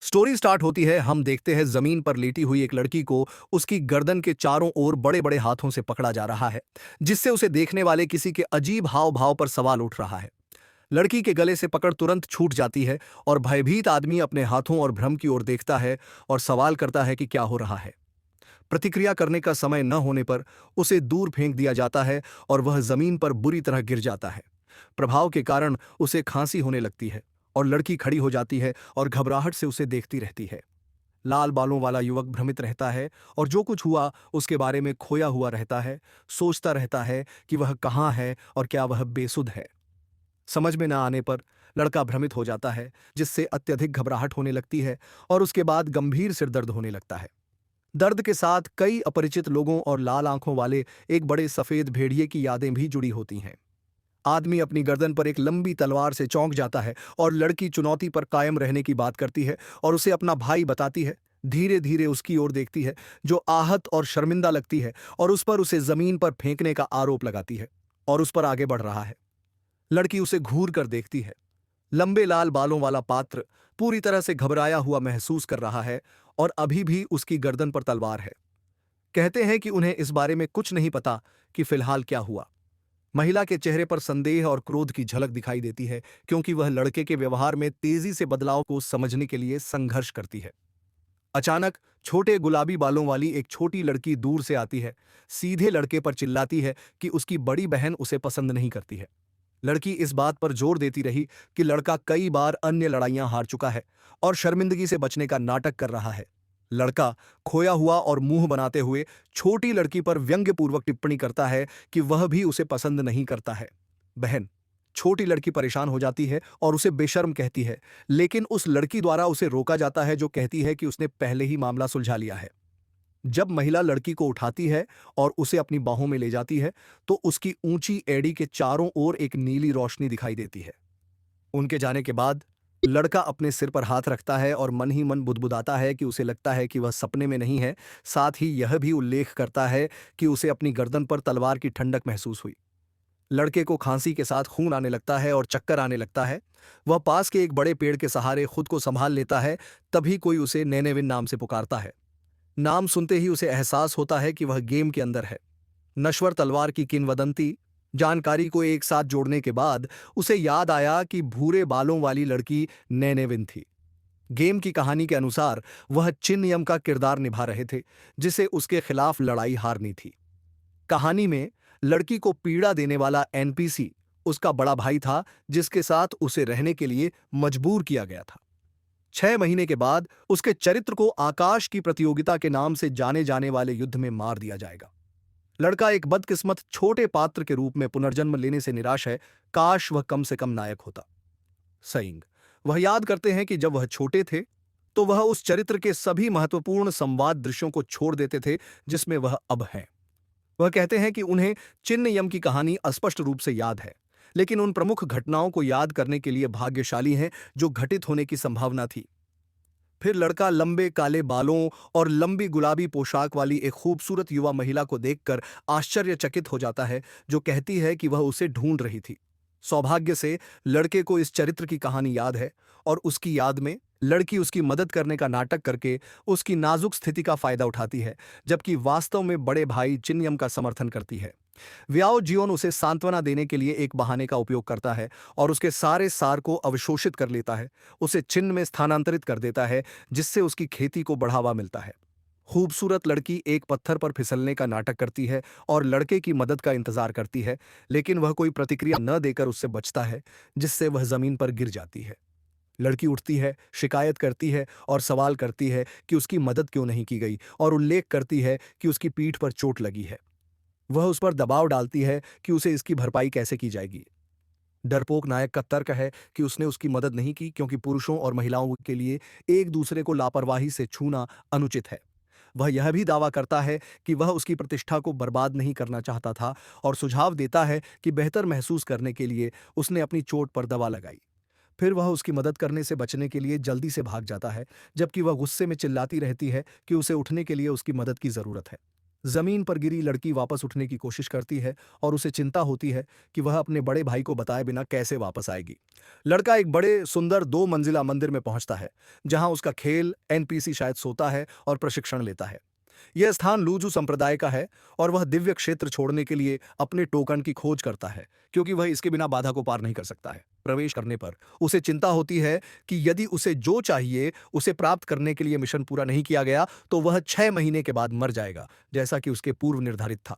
Story start होती है। हम देखते हैं जमीन पर लेटी हुई एक लड़की को उसकी गर्दन के चारों ओर बड़े बड़े हाथों से पकड़ा जा रहा है, जिससे उसे देखने वाले किसी के अजीब हाव भाव पर सवाल उठ रहा है। लड़की के गले से पकड़ तुरंत छूट जाती है और भयभीत आदमी अपने हाथों और भ्रम की ओर देखता है और सवाल करता है कि क्या हो रहा है। प्रतिक्रिया करने का समय न होने पर उसे दूर फेंक दिया जाता है और वह जमीन पर बुरी तरह गिर जाता है। प्रभाव के कारण उसे खांसी होने लगती है और लड़की खड़ी हो जाती है और घबराहट से उसे देखती रहती है। लाल बालों वाला युवक भ्रमित रहता है और जो कुछ हुआ उसके बारे में खोया हुआ रहता है, सोचता रहता है कि वह कहाँ है और क्या वह बेसुध है। समझ में न आने पर लड़का भ्रमित हो जाता है, जिससे अत्यधिक घबराहट होने लगती है और उसके बाद गंभीर सिर दर्द होने लगता है। दर्द के साथ कई अपरिचित लोगों और लाल आंखों वाले एक बड़े सफेद भेड़िए की यादें भी जुड़ी होती हैं। आदमी अपनी गर्दन पर एक लंबी तलवार से चौंक जाता है और लड़की चुनौती पर कायम रहने की बात करती है और उसे अपना भाई बताती है। धीरे धीरे उसकी ओर देखती है, जो आहत और शर्मिंदा लगती है, और उस पर उसे जमीन पर फेंकने का आरोप लगाती है और उस पर आगे बढ़ रहा है। लड़की उसे घूर कर देखती है। लंबे लाल बालों वाला पात्र पूरी तरह से घबराया हुआ महसूस कर रहा है और अभी भी उसकी गर्दन पर तलवार है। कहते हैं कि उन्हें इस बारे में कुछ नहीं पता कि फिलहाल क्या हुआ। महिला के चेहरे पर संदेह और क्रोध की झलक दिखाई देती है, क्योंकि वह लड़के के व्यवहार में तेजी से बदलाव को समझने के लिए संघर्ष करती है। अचानक छोटे गुलाबी बालों वाली एक छोटी लड़की दूर से आती है, सीधे लड़के पर चिल्लाती है कि उसकी बड़ी बहन उसे पसंद नहीं करती है। लड़की इस बात पर जोर देती रही कि लड़का कई बार अन्य लड़ाइयां हार चुका है और शर्मिंदगी से बचने का नाटक कर रहा है। लड़का खोया हुआ और मुंह बनाते हुए छोटी लड़की पर व्यंग्यपूर्वक टिप्पणी करता है कि वह भी उसे पसंद नहीं करता है। बहन। छोटी लड़की परेशान हो जाती है और उसे बेशर्म कहती है, लेकिन उस लड़की द्वारा उसे रोका जाता है, जो कहती है कि उसने पहले ही मामला सुलझा लिया है। जब महिला लड़की को उठाती है और उसे अपनी बाहों में ले जाती है, तो उसकी ऊंची एड़ी के चारों ओर एक नीली रोशनी दिखाई देती है। उनके जाने के बाद लड़का अपने सिर पर हाथ रखता है और मन ही मन बुदबुदाता है कि उसे लगता है कि वह सपने में नहीं है। साथ ही यह भी उल्लेख करता है कि उसे अपनी गर्दन पर तलवार की ठंडक महसूस हुई। लड़के को खांसी के साथ खून आने लगता है और चक्कर आने लगता है। वह पास के एक बड़े पेड़ के सहारे खुद को संभाल लेता है। तभी कोई उसे नैनेविन नाम से पुकारता है। नाम सुनते ही उसे एहसास होता है कि वह गेम के अंदर है। नश्वर तलवार की किंवदंती जानकारी को एक साथ जोड़ने के बाद उसे याद आया कि भूरे बालों वाली लड़की नैनेविन थी। गेम की कहानी के अनुसार वह चिन्नयम का किरदार निभा रहे थे, जिसे उसके खिलाफ लड़ाई हारनी थी। कहानी में लड़की को पीड़ा देने वाला एनपीसी उसका बड़ा भाई था, जिसके साथ उसे रहने के लिए मजबूर किया गया था। 6 महीने के बाद उसके चरित्र को आकाश की प्रतियोगिता के नाम से जाने जाने वाले युद्ध में मार दिया जाएगा। लड़का एक बदकिस्मत छोटे पात्र के रूप में पुनर्जन्म लेने से निराश है। काश वह कम से कम नायक होता। सईंग। वह याद करते हैं कि जब वह छोटे थे तो वह उस चरित्र के सभी महत्वपूर्ण संवाद दृश्यों को छोड़ देते थे जिसमें वह अब हैं। वह कहते हैं कि उन्हें चिन्नयम की कहानी अस्पष्ट रूप से याद है, लेकिन उन प्रमुख घटनाओं को याद करने के लिए भाग्यशाली हैं जो घटित होने की संभावना थी। फिर लड़का लंबे काले बालों और लंबी गुलाबी पोशाक वाली एक खूबसूरत युवा महिला को देखकर आश्चर्यचकित हो जाता है, जो कहती है कि वह उसे ढूंढ रही थी। सौभाग्य से लड़के को इस चरित्र की कहानी याद है और उसकी याद में लड़की उसकी मदद करने का नाटक करके उसकी नाजुक स्थिति का फायदा उठाती है, जबकि वास्तव में बड़े भाई चिन्यम का समर्थन करती है। व्याओ जियोन उसे सांत्वना देने के लिए एक बहाने का उपयोग करता है और उसके सारे सार को अवशोषित कर लेता है, उसे चिन्ह में स्थानांतरित कर देता है, जिससे उसकी खेती को बढ़ावा मिलता है। खूबसूरत लड़की एक पत्थर पर फिसलने का नाटक करती है और लड़के की मदद का इंतजार करती है, लेकिन वह कोई प्रतिक्रिया न देकर उससे बचता है, जिससे वह जमीन पर गिर जाती है। लड़की उठती है, शिकायत करती है और सवाल करती है कि उसकी मदद क्यों नहीं की गई, और उल्लेख करती है कि उसकी पीठ पर चोट लगी है। वह उस पर दबाव डालती है कि उसे इसकी भरपाई कैसे की जाएगी। डरपोक नायक का तर्क है कि उसने उसकी मदद नहीं की क्योंकि पुरुषों और महिलाओं के लिए एक दूसरे को लापरवाही से छूना अनुचित है। वह यह भी दावा करता है कि वह उसकी प्रतिष्ठा को बर्बाद नहीं करना चाहता था और सुझाव देता है कि बेहतर महसूस करने के लिए उसने अपनी चोट पर दवा लगाई। फिर वह उसकी मदद करने से बचने के लिए जल्दी से भाग जाता है, जबकि वह गुस्से में चिल्लाती रहती है कि उसे उठने के लिए उसकी मदद की जरूरत है। जमीन पर गिरी लड़की वापस उठने की कोशिश करती है और उसे चिंता होती है कि वह अपने बड़े भाई को बताए बिना कैसे वापस आएगी। लड़का एक बड़े सुंदर 2 मंजिला मंदिर में पहुंचता है, जहां उसका खेल एनपीसी शायद सोता है और प्रशिक्षण लेता है। यह स्थान लूजू संप्रदाय का है और वह दिव्य क्षेत्र छोड़ने के लिए अपने टोकन की खोज करता है, क्योंकि वह इसके बिना बाधा को पार नहीं कर सकता है। प्रवेश करने पर उसे चिंता होती है कि यदि उसे जो चाहिए उसे प्राप्त करने के लिए मिशन पूरा नहीं किया गया तो वह 6 महीने के बाद मर जाएगा, जैसा कि उसके पूर्व निर्धारित था।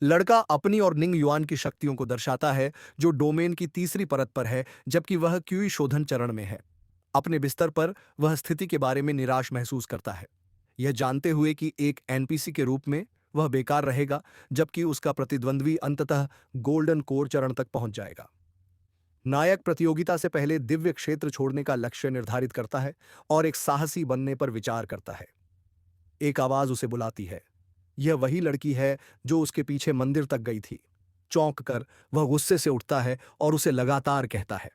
लड़का अपनी और निंग युआन की शक्तियों को दर्शाता है, जो डोमेन की तीसरी परत पर है, जबकि वह क्यूई शोधन चरण में है। अपने बिस्तर पर वह स्थिति के बारे में निराश महसूस करता है, यह जानते हुए कि एक एनपीसी के रूप में वह बेकार रहेगा, जबकि उसका प्रतिद्वंद्वी अंततः गोल्डन कोर चरण तक पहुंच जाएगा। नायक प्रतियोगिता से पहले दिव्य क्षेत्र छोड़ने का लक्ष्य निर्धारित करता है और एक साहसी बनने पर विचार करता है। एक आवाज उसे बुलाती है। यह वही लड़की है जो उसके पीछे मंदिर तक गई थी। चौंक कर वह गुस्से से उठता है और उसे लगातार कहता है।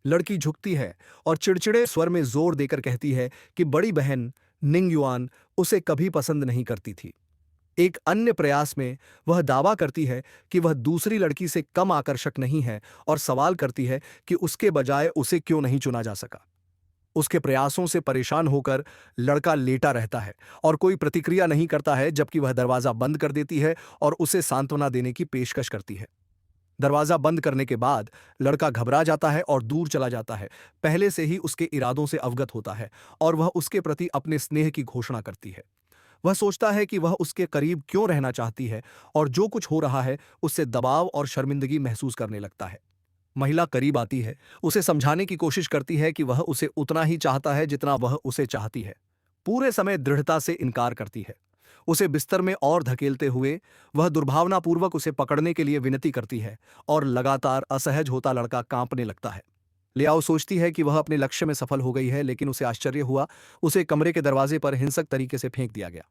लड़की झुकती है और चिड़चिड़े स्वर में जोर देकर कहती है कि बड़ी बहन निंग युआन उसे कभी पसंद नहीं करती थी। एक अन्य प्रयास में वह दावा करती है कि वह दूसरी लड़की से कम आकर्षक नहीं है और सवाल करती है कि उसके बजाय उसे क्यों नहीं चुना जा सका। उसके प्रयासों से परेशान होकर लड़का लेटा रहता है और कोई प्रतिक्रिया नहीं करता है, जबकि वह दरवाजा बंद कर देती है और उसे सांत्वना देने की पेशकश करती है। दरवाजा बंद करने के बाद लड़का घबरा जाता है और दूर चला जाता है, पहले से ही उसके इरादों से अवगत होता है और वह उसके प्रति अपने स्नेह की घोषणा करती है। वह सोचता है कि वह उसके करीब क्यों रहना चाहती है और जो कुछ हो रहा है उससे दबाव और शर्मिंदगी महसूस करने लगता है। महिला करीब आती है, उसे समझाने की कोशिश करती है कि वह उसे उतना ही चाहता है जितना वह उसे चाहती है। पूरे समय दृढ़ता से इनकार करती है। उसे बिस्तर में और धकेलते हुए वह दुर्भावनापूर्वक उसे पकड़ने के लिए विनती करती है और लगातार असहज होता लड़का कांपने लगता है। लियाओ सोचती है कि वह अपने लक्ष्य में सफल हो गई है, लेकिन उसे आश्चर्य हुआ। उसे कमरे के दरवाजे पर हिंसक तरीके से फेंक दिया गया।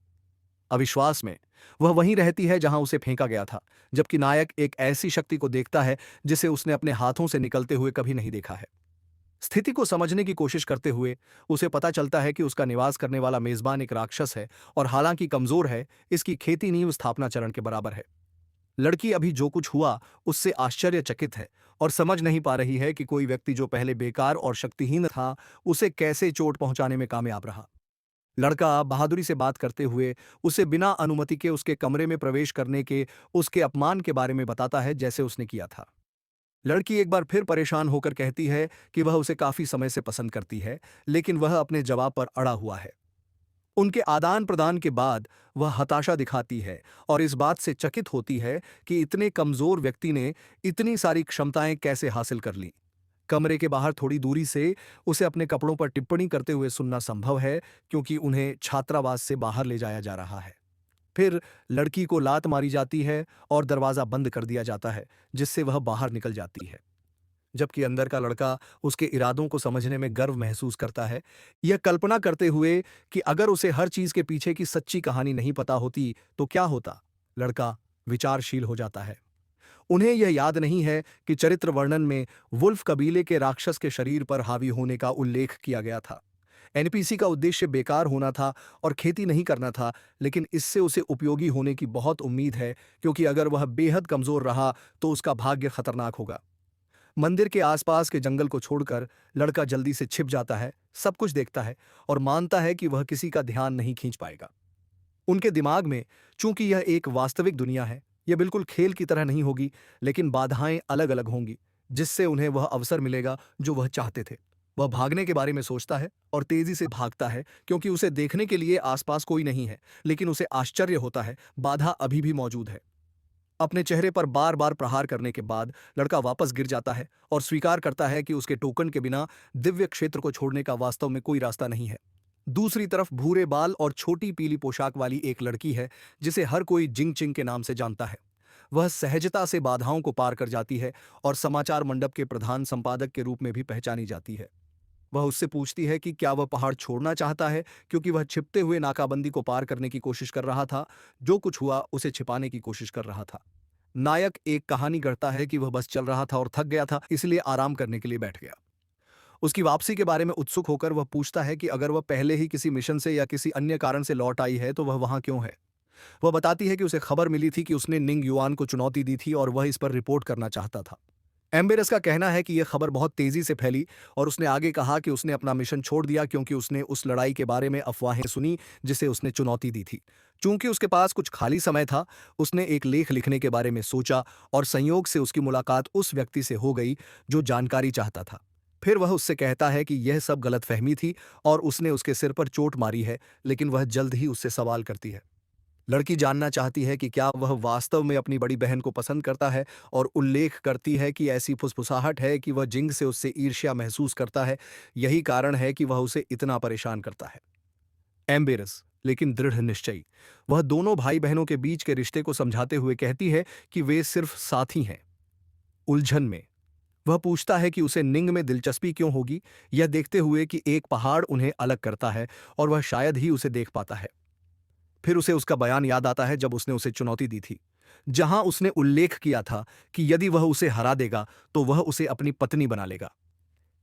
अविश्वास में वह वहीं रहती है जहां उसे फेंका गया था, जबकि नायक एक ऐसी शक्ति को देखता है जिसे उसने अपने हाथों से निकलते हुए कभी नहीं देखा है। स्थिति को समझने की कोशिश करते हुए उसे पता चलता है कि उसका निवास करने वाला मेजबान एक राक्षस है और हालांकि कमजोर है, इसकी खेती नींव स्थापना चरण के बराबर है। लड़की अभी जो कुछ हुआ उससे आश्चर्यचकित है और समझ नहीं पा रही है कि कोई व्यक्ति जो पहले बेकार और शक्तिहीन था, उसे कैसे चोट पहुंचाने में कामयाब रहा। लड़का बहादुरी से बात करते हुए उसे बिना अनुमति के उसके कमरे में प्रवेश करने के उसके अपमान के बारे में बताता है, जैसे उसने किया था। लड़की एक बार फिर परेशान होकर कहती है कि वह उसे काफी समय से पसंद करती है, लेकिन वह अपने जवाब पर अड़ा हुआ है। उनके आदान प्रदान के बाद वह हताशा दिखाती है और इस बात से चकित होती है कि इतने कमजोर व्यक्ति ने इतनी सारी क्षमताएं कैसे हासिल कर लीं। कमरे के बाहर थोड़ी दूरी से उसे अपने कपड़ों पर टिप्पणी करते हुए सुनना संभव है, क्योंकि उन्हें छात्रावास से बाहर ले जाया जा रहा है। फिर लड़की को लात मारी जाती है और दरवाजा बंद कर दिया जाता है, जिससे वह बाहर निकल जाती है। जबकि अंदर का लड़का उसके इरादों को समझने में गर्व महसूस करता है, यह कल्पना करते हुए कि अगर उसे हर चीज के पीछे की सच्ची कहानी नहीं पता होती तो क्या होता। लड़का विचारशील हो जाता है। उन्हें यह याद नहीं है कि चरित्र वर्णन में वुल्फ कबीले के राक्षस के शरीर पर हावी होने का उल्लेख किया गया था। एनपीसी का उद्देश्य बेकार होना था और खेती नहीं करना था, लेकिन इससे उसे उपयोगी होने की बहुत उम्मीद है, क्योंकि अगर वह बेहद कमजोर रहा तो उसका भाग्य खतरनाक होगा। मंदिर के आसपास के जंगल को छोड़कर लड़का जल्दी से छिप जाता है, सब कुछ देखता है और मानता है कि वह किसी का ध्यान नहीं खींच पाएगा। उनके दिमाग में, चूंकि यह एक वास्तविक दुनिया है, यह बिल्कुल खेल की तरह नहीं होगी, लेकिन बाधाएं अलग अलग होंगी, जिससे उन्हें वह अवसर मिलेगा जो वह चाहते थे। वह भागने के बारे में सोचता है और तेजी से भागता है, क्योंकि उसे देखने के लिए आसपास कोई नहीं है, लेकिन उसे आश्चर्य होता है बाधा अभी भी मौजूद है। अपने चेहरे पर बार बार प्रहार करने के बाद लड़का वापस गिर जाता है और स्वीकार करता है कि उसके टोकन के बिना दिव्य क्षेत्र को छोड़ने का वास्तव में कोई रास्ता नहीं है। दूसरी तरफ भूरे बाल और छोटी पीली पोशाक वाली एक लड़की है, जिसे हर कोई जिंग चिंग के नाम से जानता है। वह सहजता से बाधाओं को पार कर जाती है और समाचार मंडप के प्रधान संपादक के रूप में भी पहचानी जाती है। वह उससे पूछती है कि क्या वह पहाड़ छोड़ना चाहता है, क्योंकि वह छिपते हुए नाकाबंदी को पार करने की कोशिश कर रहा था। जो कुछ हुआ उसे छिपाने की कोशिश कर रहा था। नायक एक कहानी गढ़ता है कि वह बस चल रहा था और थक गया था, इसलिए आराम करने के लिए बैठ गया। उसकी वापसी के बारे में उत्सुक होकर वह पूछता है कि अगर वह पहले ही किसी मिशन से या किसी अन्य कारण से लौट आई है तो वह वहां क्यों है। वह बताती है कि उसे खबर मिली थी कि उसने निंग युआन को चुनौती दी थी और वह इस पर रिपोर्ट करना चाहता था। एम्बेरस का कहना है कि यह खबर बहुत तेजी से फैली और उसने आगे कहा कि उसने अपना मिशन छोड़ दिया क्योंकि उसने उस लड़ाई के बारे में अफवाहें सुनी जिसे उसने चुनौती दी थी। चूंकि उसके पास कुछ खाली समय था, उसने एक लेख लिखने के बारे में सोचा और संयोग से उसकी मुलाकात उस व्यक्ति से हो गई जो जानकारी चाहता था। फिर वह उससे कहता है कि यह सब गलतफहमी थी और उसने उसके सिर पर चोट मारी है, लेकिन वह जल्द ही उससे सवाल करती है। लड़की जानना चाहती है कि क्या वह वास्तव में अपनी बड़ी बहन को पसंद करता है और उल्लेख करती है कि ऐसी फुसफुसाहट है कि वह जिंग से उससे ईर्ष्या महसूस करता है। यही कारण है कि वह उसे इतना परेशान करता है। एम्बेरस लेकिन दृढ़ निश्चयी, वह दोनों भाई बहनों के बीच के रिश्ते को समझाते हुए कहती है कि वे सिर्फ साथी हैं। उलझन में वह पूछता है कि उसे निंग में दिलचस्पी क्यों होगी, यह देखते हुए कि एक पहाड़ उन्हें अलग करता है और वह शायद ही उसे देख पाता है। फिर उसे उसका बयान याद आता है जब उसने उसे चुनौती दी थी, जहां उसने उल्लेख किया था कि यदि वह उसे हरा देगा तो वह उसे अपनी पत्नी बना लेगा।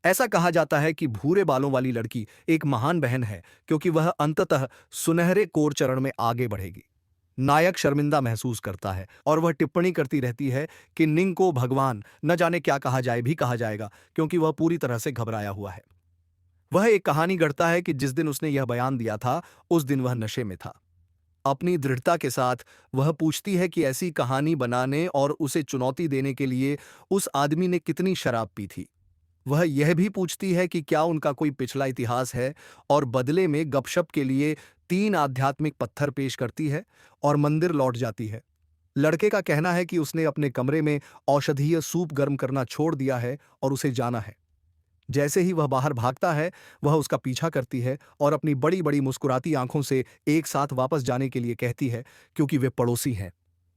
ऐसा कहा जाता है कि भूरे बालों वाली लड़की एक महान बहन है क्योंकि वह अंततः सुनहरे कोर चरण में आगे बढ़ेगी। नायक शर्मिंदा महसूस करता है और वह टिप्पणी करती रहती है कि निंग को भगवान न जाने क्या कहा जाए भी कहा जाएगा क्योंकि वह पूरी तरह से घबराया हुआ है। वह एक कहानी गढ़ता है कि जिस दिन उसने यह बयान दिया था उस दिन वह नशे में था। अपनी दृढ़ता के साथ वह पूछती है कि ऐसी कहानी बनाने और उसे चुनौती देने के लिए उस आदमी ने कितनी शराब पी थी। वह यह भी पूछती है कि क्या उनका कोई पिछला इतिहास है और बदले में गपशप के लिए 3 आध्यात्मिक पत्थर पेश करती है और मंदिर लौट जाती है। लड़के का कहना है कि उसने अपने कमरे में औषधीय सूप गर्म करना छोड़ दिया है और उसे जाना है। जैसे ही वह बाहर भागता है, वह उसका पीछा करती है और अपनी बड़ी-बड़ी मुस्कुराती आंखों से एक साथ वापस जाने के लिए कहती है क्योंकि वे पड़ोसी हैं।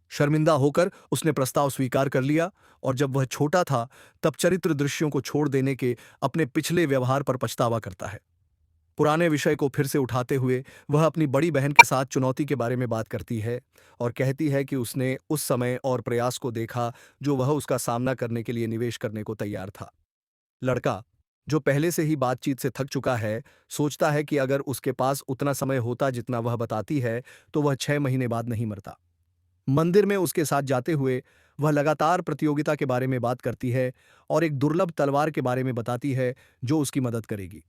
शर्मिंदा होकर उसने प्रस्ताव स्वीकार कर लिया और जब वह छोटा था, तब चरित्र दृश्यों को छोड़ देने के अपने पिछले व्यवहार पर पछतावा करता है। पुराने विषय को फिर से उठाते हुए वह अपनी बड़ी बहन के साथ चुनौती के बारे में बात करती है और कहती है कि उसने उस समय और प्रयास को देखा जो वह उसका सामना करने के लिए निवेश करने को तैयार था। लड़का, जो पहले से ही बातचीत से थक चुका है, सोचता है कि अगर उसके पास उतना समय होता जितना वह बताती है, तो वह 6 महीने बाद नहीं मरता। मंदिर में उसके साथ जाते हुए वह लगातार प्रतियोगिता के बारे में बात करती है और एक दुर्लभ तलवार के बारे में बताती है जो उसकी मदद करेगी।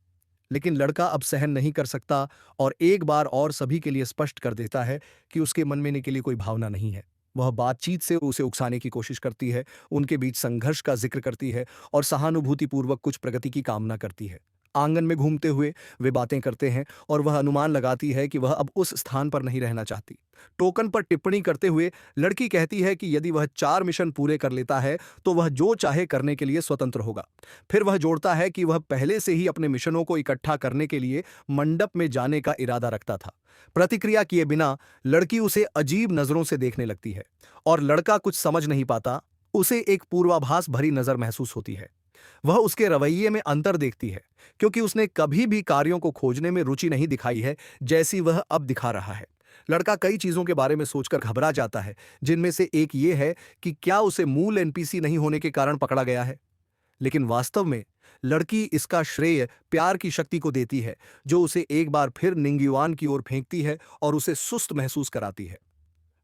लेकिन लड़का अब सहन नहीं कर सकता और एक बार और सभी के लिए स्पष्ट कर देता है कि उसके मन में के लिए कोई भावना नहीं है। वह बातचीत से उसे उकसाने की कोशिश करती है, उनके बीच संघर्ष का जिक्र करती है और सहानुभूतिपूर्वक कुछ प्रगति की कामना करती है। आंगन में घूमते हुए वे बातें करते हैं और वह अनुमान लगाती है कि वह अब उस स्थान पर नहीं रहना चाहती। टोकन पर टिप्पणी करते हुए लड़की कहती है कि यदि वह 4 मिशन पूरे कर लेता है तो वह जो चाहे करने के लिए स्वतंत्र होगा। फिर वह जोड़ता है कि वह पहले से ही अपने मिशनों को इकट्ठा करने के लिए मंडप में जाने का इरादा रखता था। प्रतिक्रिया किए बिना लड़की उसे अजीब नजरों से देखने लगती है और लड़का कुछ समझ नहीं पाता। उसे एक पूर्वाभास भरी नजर महसूस होती है। वह उसके रवैये में अंतर देखती है क्योंकि उसने कभी भी कार्यों को खोजने में रुचि नहीं दिखाई है जैसी वह अब दिखा रहा है। लड़का कई चीजों के बारे में सोचकर घबरा जाता है, जिनमें से एक ये है कि क्या उसे मूल एनपीसी नहीं होने के कारण पकड़ा गया है। लेकिन वास्तव में लड़की इसका श्रेय प्यार की शक्ति को देती है जो उसे एक बार फिर निंगयुआन की ओर फेंकती है और उसे सुस्त महसूस कराती है।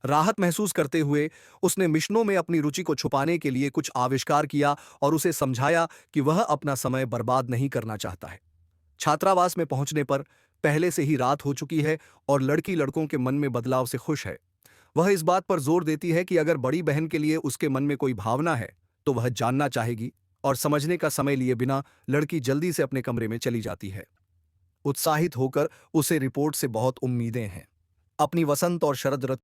राहत महसूस करते हुए उसने मिशनों में अपनी रुचि को छुपाने के लिए कुछ आविष्कार किया और उसे समझाया कि वह अपना समय बर्बाद नहीं करना चाहता है। छात्रावास में पहुंचने पर पहले से ही रात हो चुकी है और लड़की लड़कों के मन में बदलाव से खुश है। वह इस बात पर जोर देती है कि अगर बड़ी बहन के लिए उसके मन में कोई भावना है तो वह जानना चाहेगी और समझने का समय लिए बिना लड़की जल्दी से अपने कमरे में चली जाती है। उत्साहित होकर उसे रिपोर्ट से बहुत उम्मीदें हैं। अपनी वसंत और शरद ऋतु